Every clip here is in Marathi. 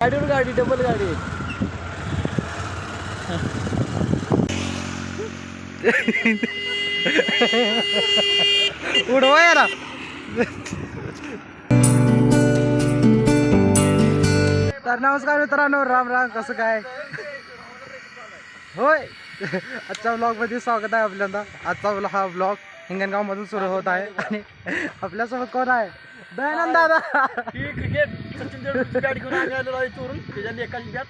गाडीवर गाडी डबल गाडी उडवा याला. तर नमस्कार मित्रांनो, राम राम. कसं काय होय, आजच्या ब्लॉगमध्ये स्वागत आहे आपल्याला. आजचा हा ब्लॉग हिंगणगाव मधून सुरू होत आहे आणि आपल्यासोबत कोण आहे? दयानंद दादा. क्रिकेट सचिन तेंडुलकरची बॅट घेऊन आलेलो आहे चोरून त्याच्या एकाची बॅट.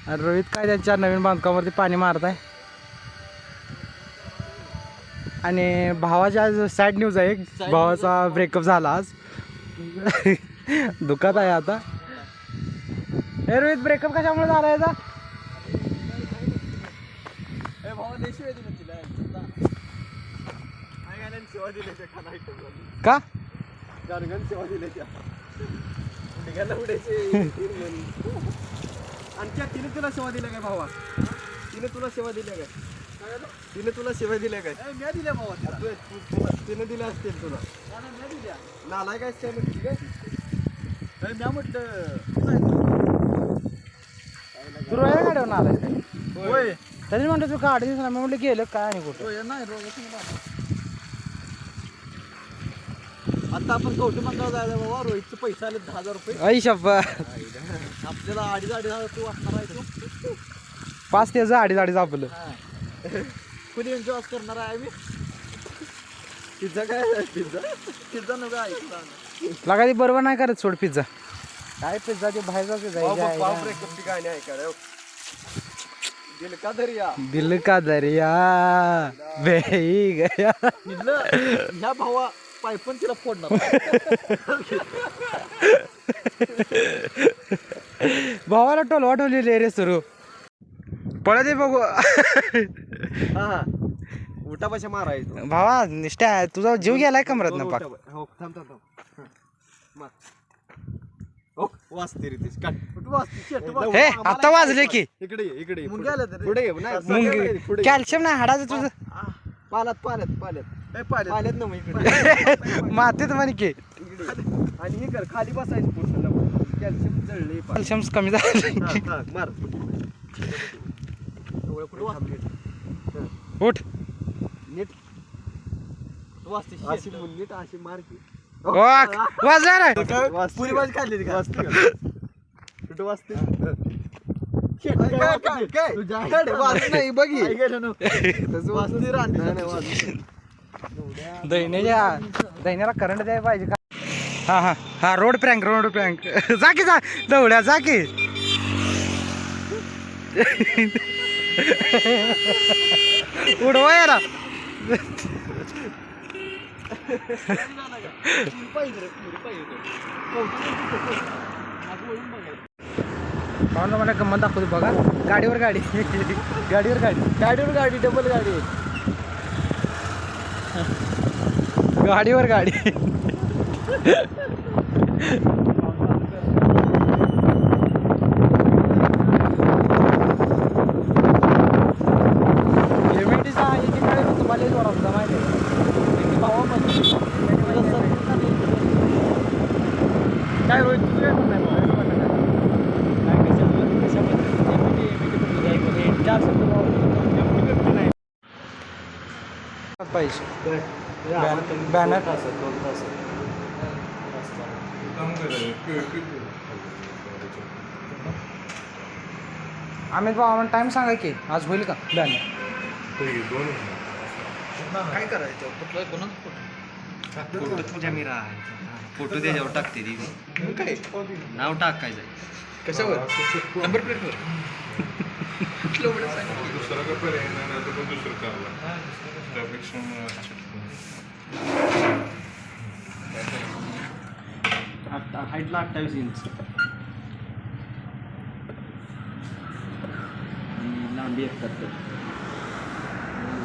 आणि रोहित काय त्यांच्या नवीन बांधकामावरती पाणी मारत आहे. आणि भावाची आज सॅड न्यूज आहे. भावाचा ब्रेकअप झाला आज. दुखत आहे आता. हे रोहित, ब्रेकअप कशामुळे झाला याचा? का सेवा दिले त्या आणि तिने तुला सेवा दिल्या काय भावा? तिने तुला सेवा दिल्या काय? तिने तुला सेवा दिल्या काय? मी दिल्या भावा. तिने दिल्या असतील तुला. नालाय काय ठीक आहे. मी म्हटलं तू रोया गाडीवर आलाय होय. त्याने म्हणतो तू गाडी दिसला. मी म्हटलं गेलं काय आणि कुठं नाही आता आपण कवटे मंडळ जायचं बाबा. रोहितचे पैसे आले 10,000 रुपये. आई शप्पा. आपल्याला 2,500 तू वाटणार आहे तू 5 ते 2.5 आपलं. कुणी एन्जॉय करणार आहे आम्ही. पिझ्झा काय? पिझ्झा नको आहे लागा ती बरोबर नाही करत. सोड पिझ्झा. काय पिझ्झा ते बाहेर जाते. ब्रेकअपची गाणी आहे का? दिल का दरिया, दिल का दरिया बेही गया. ह्या भावा पायपन तिला फोडणार. भावाला टोलवा टोलली रे सुरू. पळा दे बघू. हा उठा पाशा मारायचं भावा. निष्ठा तुझा जीव गेलाय कमरत ना पाक. हो थांब वाजते रे हे आता वाजले की. इकडे पुढे मुंगी कॅल्शियम नाही हाडाचं तुझं. पाण्यात ना मग इकडे मातीत म्हणे की. आणि हे कर खाली बसायचं पूर्ण. कॅल्शियम जळले. कॅल्शियम कमी झालं. मार उठ नीट वाजते. अशी नीट अशी मार की. वाजला रे. पुरी भाजी खाल्ली का? कुठं वाजते? नाही बघी दैन्याला करंट द्यायला पाहिजे का? हा हा हा. Road prank. जा की जा दवड्या जा की. उडवा याला. पाहून मला गंमत दाखवतो बघा. गाडीवर गाडी डबल गाडी गाडीवर गाडी. एमएटीचा एकीकडे तुम्हाला जोडा होता माहिती आहे भावामध्ये. काय रोहित तुझं काय म्हणणं आहे? पाहिजे बॅनर. अमित भाऊ आम्हाला टाइम सांगा की आज होईल का बॅनर? काय करायचं? तुझ्या मी फोटो त्याच्यावर टाकते ती. काय नाव टाकायचं. कशावर? नंबर प्लेटवर. हाईटला 28 इंच आणि लांबी 71.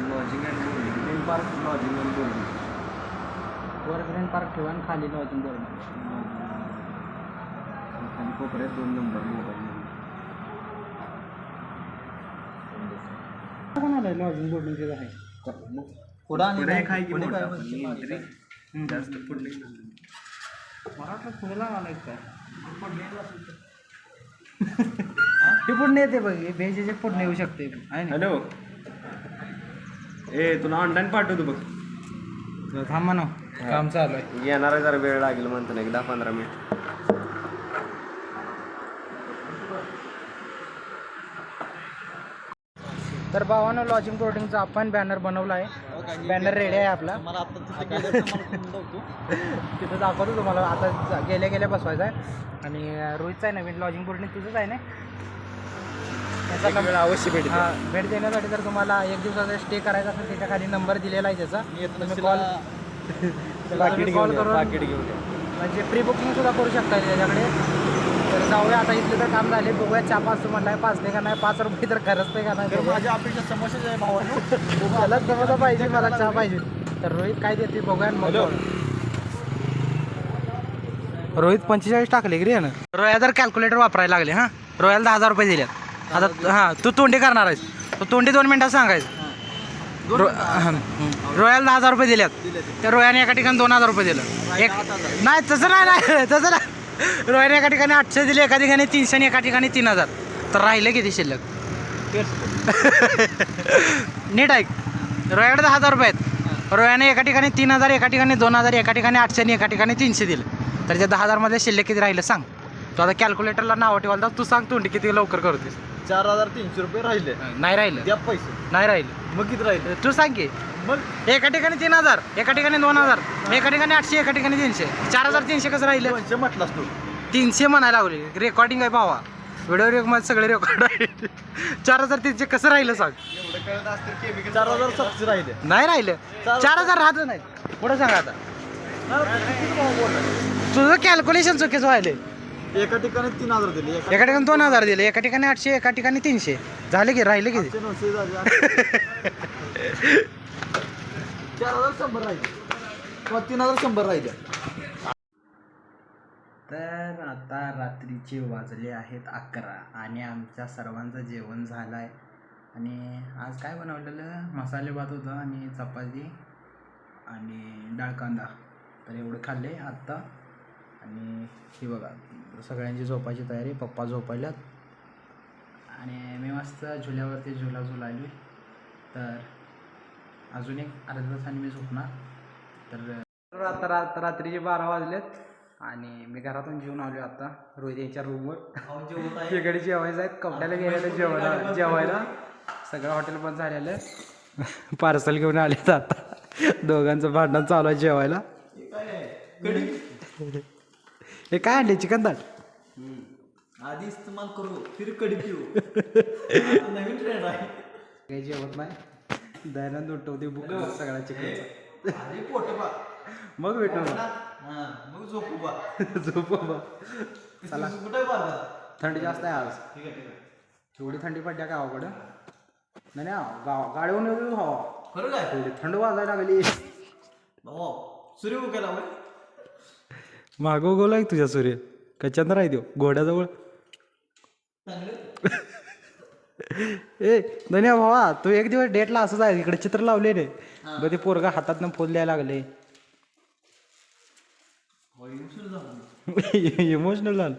Lodging and boarding. Green park lodging and boarding. वर ग्रीन पार्क ठेवा आणि खाली लॉजिंग बोर्ड. खाली कोपऱ्यात 2 नंबर मोबाईल. कोणाला लॉजिंग बोर्डिंग आहे? पुढे काय की जास्त पुढे मराठा पुढला आलाय काय? हे पुढे येते बघ भेजेचे पुढे येऊ शकते आहे ना हॅलो ए तुला ऑनलाईन पाठवतो बघ थांब म्हणा काम चालू आहे. येणार जरा वेळ लागेल म्हणतो ना एक 10-15 मिनिट. तर भावानं लॉजिंग बोर्डिंगचा आपण बॅनर बनवला आहे. बॅनर रेडी आहे आपला. तिथं दाखवतो तुम्हाला. आता गेल्या गेल्या बसवायचा आहे. आणि रोहितचा आहे नवीन लॉजिंग बोर्डिंग तुझंच आहे ना. त्याचा अवश्य भेट भेट देण्यासाठी जर तुम्हाला एक दिवसाचा स्टे करायचा असेल त्याच्या खाली नंबर दिलेला आहे त्याचा. तुम्ही कॉल करून म्हणजे प्री बुकिंग सुद्धा करू शकता त्याच्याकडे. तर जाऊया आता. इथले तर काम झाले. बघूया चहा 5 म्हणला आहे. 5 नाही का नाही 5 रुपये तर खरंच नाही का नाही. माझ्या अपेक्षा समस्या आहे भावानो. मला समजा पाहिजे मला चहा पाहिजे. तर रोहित काय देते बघूया मग. रोहित 45 टाकले की रे ना. रोया जर कॅल्क्युलेटर वापरायला लागले हां. रोयाला 10,000 रुपये दिल्यात. आता हां तू तोंडी करणार आहेस. तू तोंडी 2 मिनिटात सांगायचं. रोयाला 10,000 रुपये दिल्यात. त्या रोयाने एका ठिकाणी 2,000 रुपये दिलं. एक नाही तसं नाही तसं नाही. रोयाने एका ठिकाणी 800 दिले, एका ठिकाणी 300 आणि एका ठिकाणी 3,000. तर राहिले किती शिल्लक. नीट ऐक. रोयाकडे 10,000 रुपये आहेत. रोयाने एका ठिकाणी 3,000, एका ठिकाणी 2,000, एका ठिकाणी 800 आणि एका ठिकाणी 300 दिलं. तर त्या 10,000 मध्ये शिल्लक किती राहिलं सांग. तू आता कॅल्क्युलेटरला नाव ठेवायला तू सांग तोंडी किती लवकर करतेस. 4,300 रुपये राहिले. नाही राहिलं. द्या पैसे. नाही राहिलं. मग किती राहिले. तू सांग की. मग एका ठिकाणी 3,000, एका ठिकाणी 2,000, एका ठिकाणी 800, एका ठिकाणी 300. 4,300 कसं राहिलं. 200 म्हटलास तू. 300 म्हणायला लागले. रेकॉर्डिंग आहे भावा. व्हिडिओ रेकॉर्ड सगळे रेकॉर्ड आहे. 4,300 कसं राहिलं सांग. 4,700 राहिले. नाही राहिलं. 4,000 राहत नाही. पुढं सांगा आता. तुझं कॅल्क्युलेशन चुकीचं व्हायले. एका ठिकाणी 3,000 दिले. एका ठिकाणी 2,000 दिले, एका ठिकाणी 800, एका ठिकाणी 300. झाले की राहिले किती. 4,100 राहिले किंवा 3,100 राहिले. तर आता रात्रीचे वाजले आहेत 11 आणि आमच्या सर्वांचं जेवण झालं आहे. आणि आज काय बनवलेलं मसाले भात होता आणि चपाती आणि डाळ कांदा. तर एवढं खाल्ले आत्ता. आणि ही बघा सगळ्यांची झोपायची तयारी. पप्पा झोपायल्यात आणि मी मस्त झुल्यावरती झुला झुलायलो. तर अजून एक अर्ध्या तासाने मी झोपणार. तर आता रात्रीचे 12 वाजलेत आणि मी घरातून जेवून आलो आता रोहित यांच्या रूमवर. तिकडे जेवायचं आहेत. कपड्याला गेलेलं जेवायला. सगळं हॉटेल बंद झालेलं. पार्सल घेऊन आले आता. दोघांचं भांडण चालू आहे जेवायला. हे काय आणले चिकन ताट. आधी इस्तेमाल करू फिर कडी पिऊ. नवीन ट्रेंड आहे. काही जेवत नाही. दयानंद उठवते बुक सगळ्या चिकनचा. आधी पोट बा मग भेटू मग झोपू बा. झोप चला. कुठे बांधा. थंडी जास्त आहे आज. ठीक आहे. एवढी थंडी पडल्या गावाकडं. नाही गाडीवरून येऊ हवा. खरं काय एवढी थंड वाजायला लागली. भाऊ सूर्य उगायला वय. मागं उगवला एक तुझ्या सूर्य. का चंद्र आहे तो घोड्याजवळ. ए धन्या भावा तू एक दिवस डेटला असंच आहे. इकडे चित्र लावले रे. बघ ते पोरगा हातातनं फुल द्यायला लागले. इमोशनल झालं.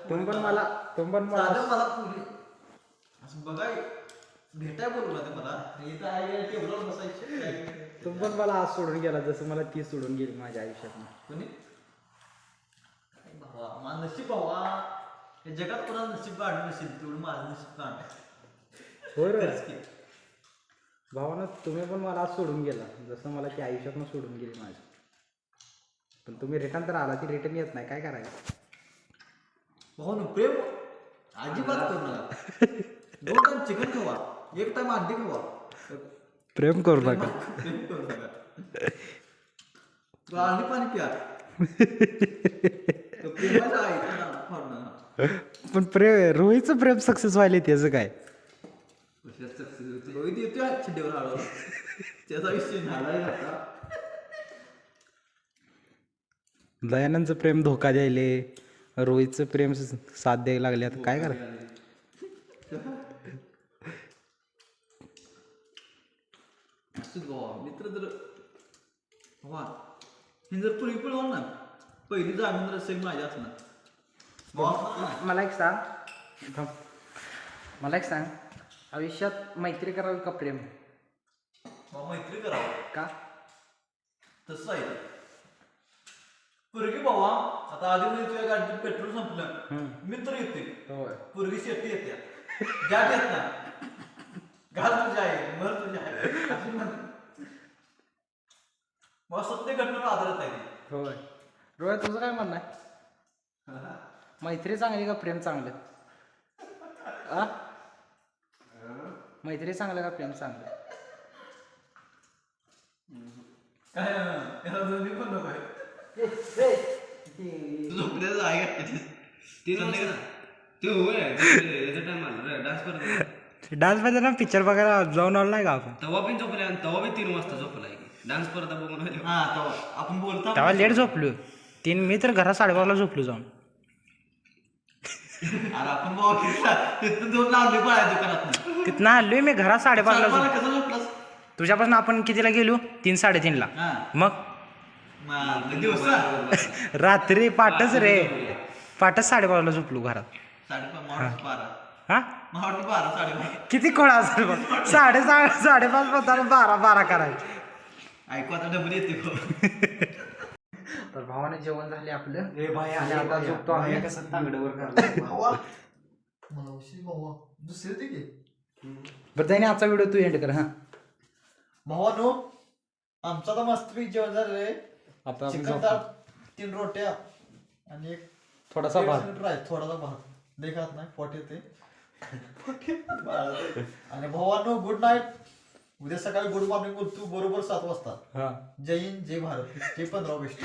तुम्ही पण मला मला पुरी असं बघाय भेटाय बोलवलं मला. इथं आहे टेबलवर बसायचं. तुम्ही पण मला आज सोडून गेला जसं मला ती सोडून गेली माझ्या आयुष्यात. कोणी भावा माझं नशीब भावा. या जगात कोणाचं नशीब काढलं नसेल तेवढं माझं नशीब काढ. हो रे भावानं तुम्ही पण मला आज सोडून गेला जसं मला ती आयुष्यातनं सोडून गेली माझ्या. पण तुम्ही रिटर्न तर आला ती रिटर्न येत नाही. काय करायचं भाऊ प्रेम अजिबात करू नका. 2 टाइम चिकन खावा 1 टाइम अंडी खावा. प्रेम करू नका. प्रेम करू नका. अंडी पाणी प्या. प्रेमाचं आहे पण रोहितचं प्रेम सक्सेस व्हायला त्याचं काय. रोहित येतोय चिड्डीवर हळू. त्याचा विषय नाही. दयानंदचं प्रेम धोका द्यायले. रोहितचं प्रेम साथ द्यायला लागले. आता काय करा. मित्र जर वा हे जर पुरी पिळवलं ना पहिली जामीन रस्ते माझ्या असणार मला एक सांग थांब. मला एक सांग, आयुष्यात मैत्री करावी का प्रेम? मैत्री करावं का? तसं आहे पुरगी भावा. आता आधी म्हणजे तुझ्या गाडीचं पेट्रोल संपलं, मित्र येते, होय. पुरगी शेट्टी येते, जाट येत ना, घाल तुझ्या आहे, मर तुझ्या आहे, अशी म्हणते. मग सत्य घटनेवर आधारित आहे ती. होय. रोहित तुझं काय म्हणणं आहे? मैत्री चांगली का प्रेम चांगलं? आ? मैत्री चांगलं का प्रेम चांगलं? काय याला दोन्ही पण नको आहे. झोपल्याचं आहे का? डान्स करत डान्स मध्ये ना पिक्चर बघायला जाऊन आलो नाही का आपण? तवा पण झोपले आणि तवा बी 3 वाजता झोपलाय. डान्स करता बघून आले. हा तेव्हा आपण बोलतो तेव्हा लेट झोपलो. मी तर घरात 12:30ला झोपलो जाऊन. अरे आपण बाबा किती तिथून दोन लावले पळाय दुकानात. तिथनं आलोय मी घरात 5:30ला झोपलो. कसं झोपलास? तुझ्यापासून आपण कितीला गेलो? 3-3:30ला. हा मग दिवस रात्री पाठच रे, पाठच 12:30ला झोपलो घरात. 12:30 हा 12:30 किती खोळा असेल बघ. 5:30 5:30 12 करायचे. ऐकू आता डबल येते. तर भावाने जेवण झाले आपलं. भाई आणि आता झोपतो आम्ही. कसं तांगड्यावर करला भावा मावशी भावा दुसरे ते घे. बरं त्याने आजचा व्हिडिओ तू एंड कर. हा भावानो आमचा तर मस्तपैकी जेवण झालंय. आता आपण चिकन झोपतो. डाळ 3 रोट्या आणि एक थोडासा भात. थोडासा भात लई खात नाही पोट येते. आणि भावानो गुड नाईट. उद्या सकाळी गुड मॉर्निंग बोलतो बरोबर 7 वाजता. हा जय हिंद जय भारत जय 15 ऑगस्ट.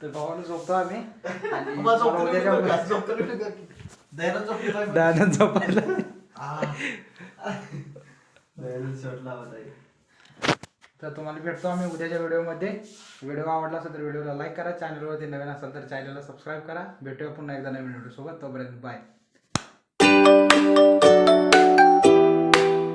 तर भावाने झोपतो आम्ही. आणि दयानंद झोपलेला आहे. दयानंद झोपायला. शर्ट लावत आहे. तर तुम्हाला भेटतो आम्ही उद्याच्या व्हिडिओमध्ये. व्हिडिओ आवडला असेल तर व्हिडिओला लाईक करा. चॅनलवरती नवीन असेल तर चॅनलला सबस्क्राईब करा. भेटूया पुन्हा एकदा नवीन व्हिडिओ सोबत. तोपर्यंत बाय.